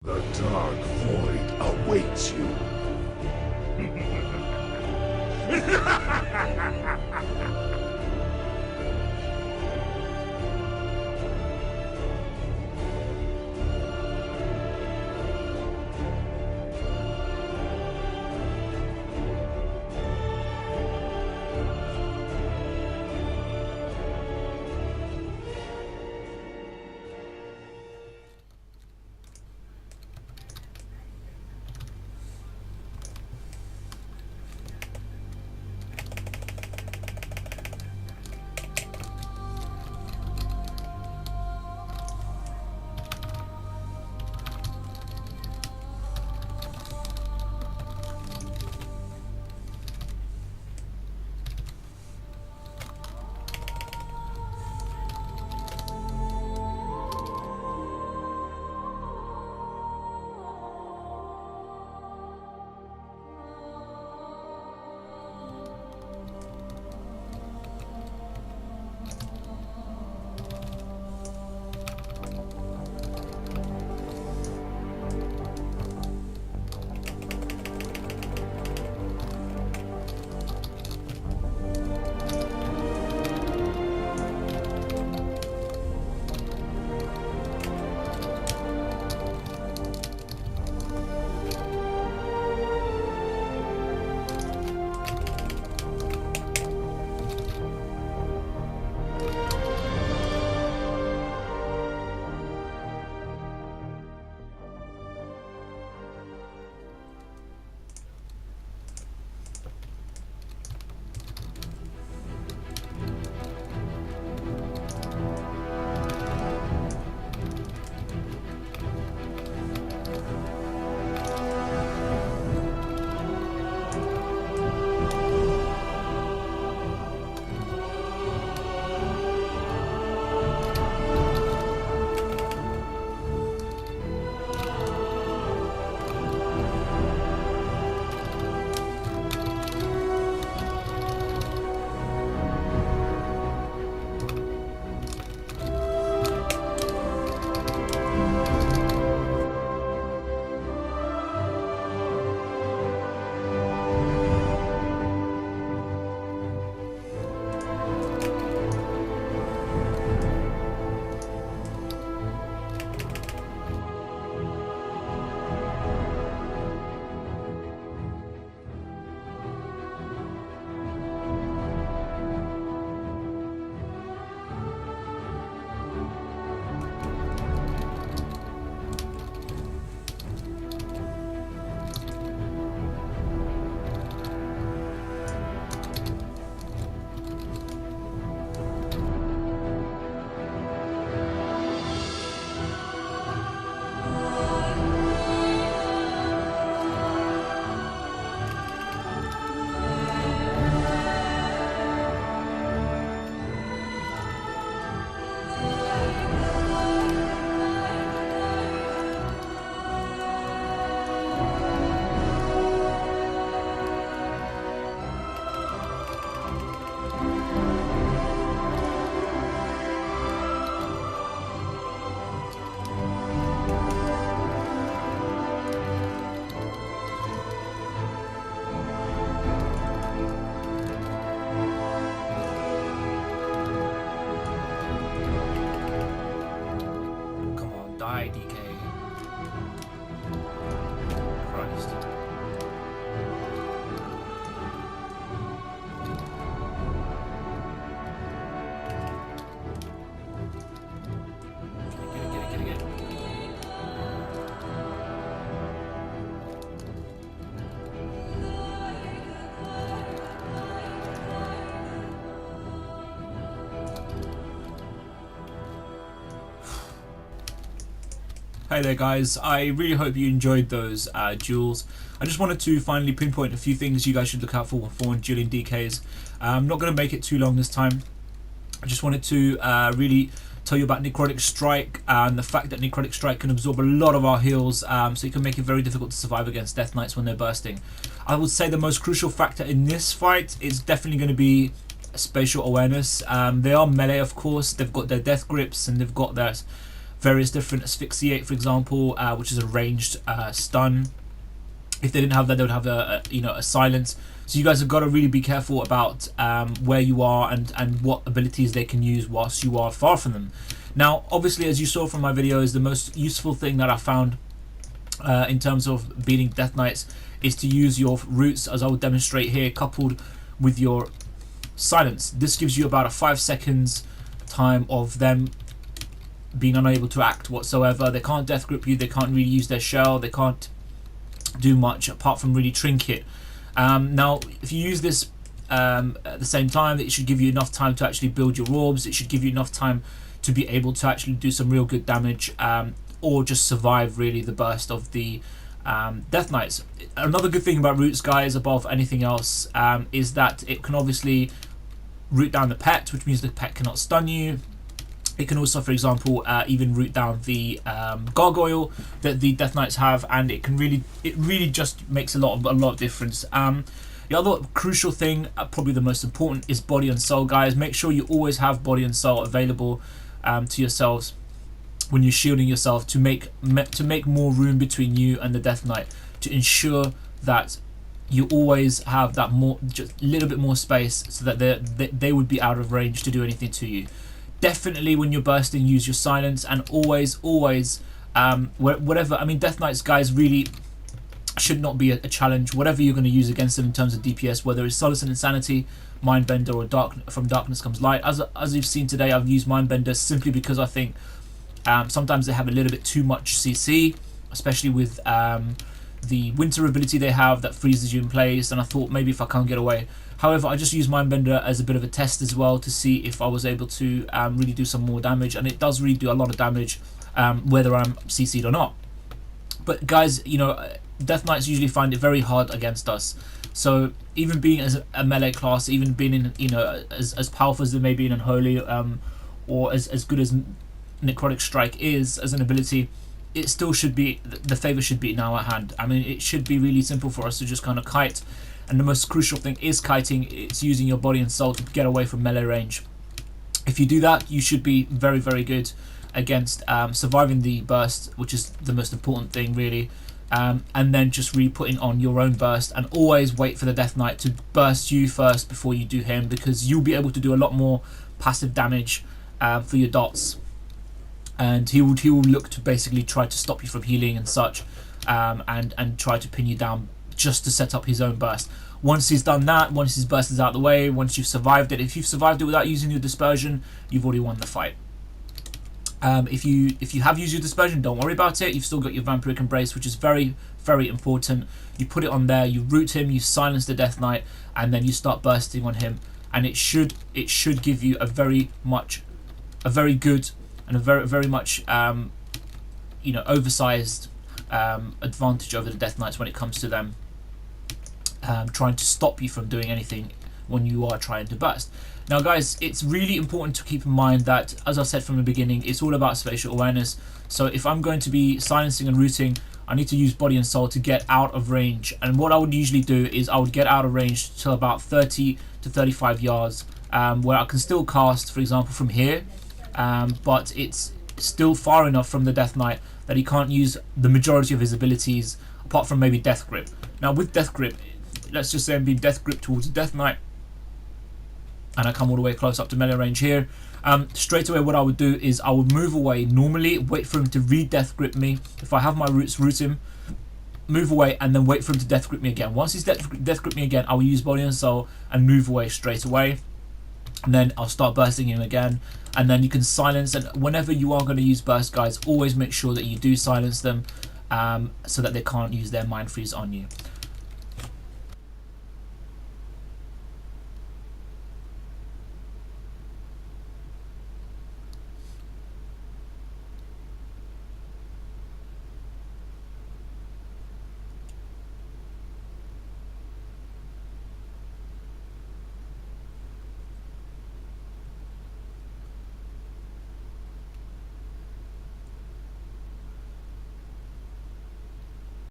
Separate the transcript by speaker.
Speaker 1: The dark void awaits you.
Speaker 2: Die, DK. Christ. Get it. Hey there guys, I really hope you enjoyed those duels. I just wanted to finally pinpoint a few things you guys should look out for when dueling DKs. I'm not going to make it too long this time. I just wanted to really tell you about Necrotic Strike and the fact that Necrotic Strike can absorb a lot of our heals, so it can make it very difficult to survive against Deathknights when they're bursting. I would say the most crucial factor in this fight is definitely going to be spatial awareness. They are melee, of course. They've got their death grips and they've got their various different asphyxiate, for example, which is a ranged stun. If they didn't have that, they would have a silence. So you guys have got to really be careful about where you are and what abilities they can use whilst you are far from them. Now, obviously, as you saw from my videos, the most useful thing that I found in terms of beating Death Knights is to use your roots, as I will demonstrate here, coupled with your silence. This gives you about a 5 seconds time of them being unable to act whatsoever. They can't death grip you, they can't really use their shell, they can't do much apart from really trinket. Now, if you use this at the same time, it should give you enough time to actually build your orbs. It should give you enough time to be able to actually do some real good damage, or just survive really the burst of the Death Knights. Another good thing about roots, guys, above anything else, is that it can obviously root down the pet, which means the pet cannot stun you. It can also, for example, even root down the gargoyle that the Death Knights have, and it really just makes a lot of difference. The other crucial thing, probably the most important, is body and soul, guys. Make sure you always have body and soul available to yourselves when you're shielding yourself, to make more room between you and the Death Knight, to ensure that you always have that just a little bit more space, so that they would be out of range to do anything to you. Definitely when you're bursting, use your silence, and always whatever. I mean, Death Knights, guys, really should not be a challenge. Whatever you're going to use against them in terms of DPS, whether it's Solace and Insanity, Mindbender, or From Darkness Comes Light. As you've seen today, I've used Mindbender simply because I think sometimes they have a little bit too much CC, especially with the winter ability they have that freezes you in place, and I thought maybe if I can't get away. However, I just use Mindbender as a bit of a test as well, to see if I was able to really do some more damage, and it does really do a lot of damage whether I'm CC'd or not. But guys, you know, Death Knights usually find it very hard against us. So even being as a melee class, even being in, you know, as powerful as they may be in Unholy, or as good as Necrotic Strike is as an ability, it still should be, the favor should be in our hand. I mean, it should be really simple for us to just kind of kite, and the most crucial thing is kiting. It's using your body and soul to get away from melee range. If you do that, you should be very, very good against surviving the burst, which is the most important thing really, and then just re-putting on your own burst, and always wait for the Death Knight to burst you first before you do him, because you'll be able to do a lot more passive damage for your dots, and he will look to basically try to stop you from healing and such, and try to pin you down just to set up his own burst. Once he's done that, once his burst is out of the way, once you've survived it, if you've survived it without using your dispersion, you've already won the fight. If you have used your dispersion, don't worry about it. You've still got your Vampiric Embrace, which is very, very important. You put it on there, you root him, you silence the Death Knight, and then you start bursting on him, and it should give you a very good and a very much you know, oversized advantage over the Death Knights when it comes to them trying to stop you from doing anything when you are trying to burst. Now guys, it's really important to keep in mind that, as I said from the beginning, it's all about spatial awareness. So if I'm going to be silencing and rooting, I need to use body and soul to get out of range, and what I would usually do is I would get out of range to about 30 to 35 yards, where I can still cast, for example, from here, but it's still far enough from the Death Knight that he can't use the majority of his abilities, apart from maybe Death Grip. Now with Death Grip, let's just say I'm being Death Grip towards the Death Knight, and I come all the way close up to melee range here. Straight away what I would do is I would move away normally, wait for him to re-Death Grip me. If I have my roots, root him, move away, and then wait for him to Death Grip me again. Once he's Death Grip me again, I will use body and soul and move away straight away, and then I'll start bursting him again, and then you can silence. And whenever you are going to use burst, guys, always make sure that you do silence them, so that they can't use their mind freeze on you.